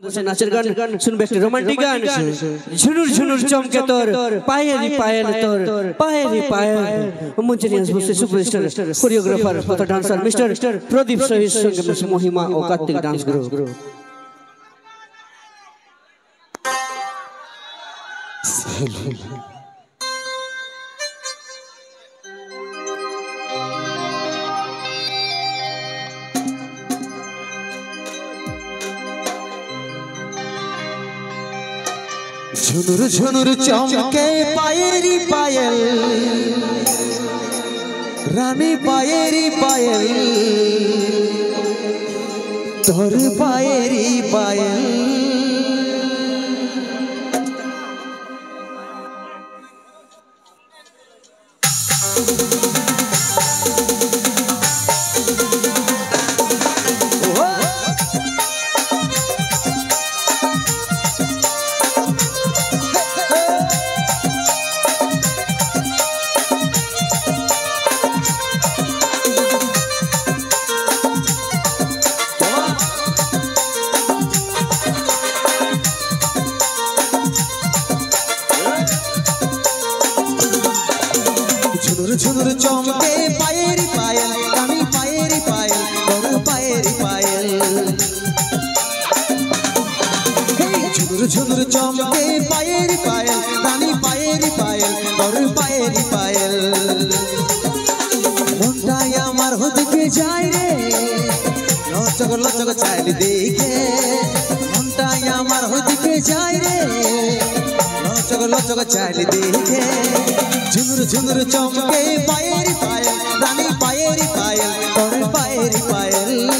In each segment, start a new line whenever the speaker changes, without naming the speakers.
नाचर गान सुनबे रोमांटिक गान झुनुर झुनुर चमके तोर पायरी पायल तोर पायरी पायल मंचरियंस बसे सुपरस्टार कोरियोग्राफर तथा डांसर मिस्टर प्रदीप सहित संगे महिमा और कार्तिक डांस ग्रुप
झुनुर झुनुर चमके पायरी पायल रानी पायरी पायल तोर पायरी पायल झुनुर चमके पायरी पायल रानी पायरी पायल तोर पायरी पायल झुनुर झुनुर चमके पायरी पायल रानी पायरी पायल तोर पायरी पायल मुंडाय आमार होदिके जाय रे लचक लचक चाल देखे मुंडाय आमार होदिके जाय रे लचक लचक चाल देखे झुनुर झुनुर चमके पायरी पायल रानी पायरी पायल तोर पायरी पायल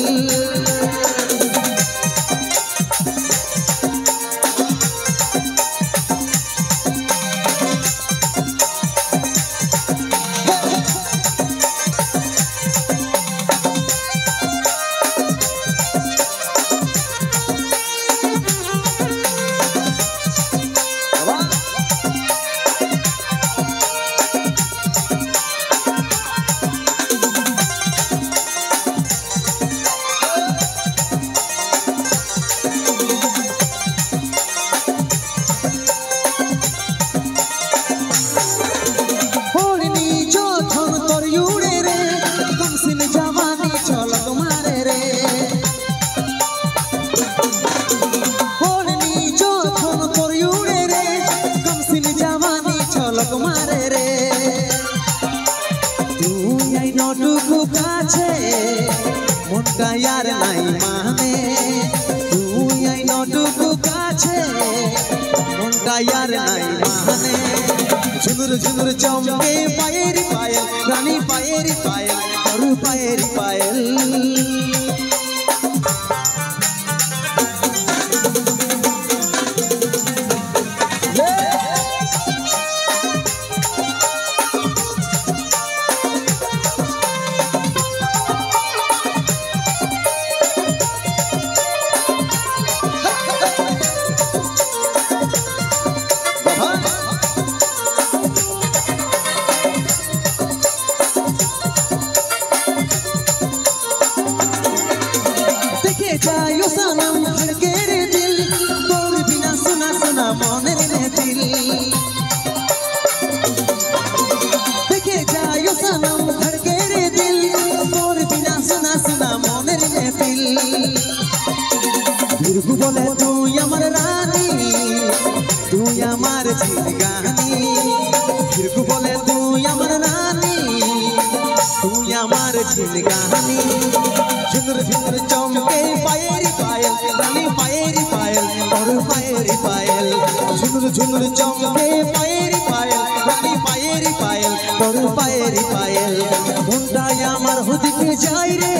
यार नाई माने तू आई नटुकु काछे मुंडा यार नाई माने झुनुर झुनुर चमके पायरी पायल रानी पायरी पायल तोर पायरी पायल जायो सनम धड़के रे दिल तोर बिना सुना सुना मन रे दिल देखे जायो सनम धड़के रे दिल तोर बिना सुना सुना मन रे दिल बिरगु बोले तू আমার রানী তুই আমার জিনগানি बिरगु बोले तू আমার রানী তুই আমার জিনগানি झुनुर झुनुर चमके पायरी पायल रानी पायरी पायल तोर पायरी पायल झुनुर झुनुर चमके पायरी पायल रानी पायरी पायल तोर पायरी पायल मुंडाय आमार होदिके जाय रे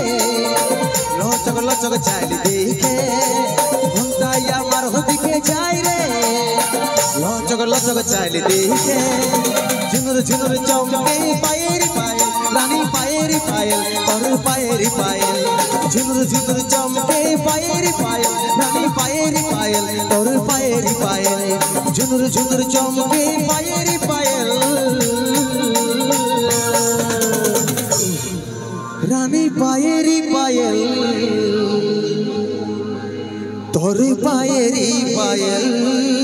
लचक लचक चाल देखे मुंडाय आमार होदिके जाय रे लचक लचक चाल देखे झुनुर झुनुर चमके पायरी पायल रानी पायरी पायल तोर पायरी पायल झुनुर झुनुर चमके पायरी पायल रानी पायरी पायल तोर पायरी पायल झुनुर झुनुर चमके पायरी पायल रानी पायरी पायल तोर পায়েরি পায়েল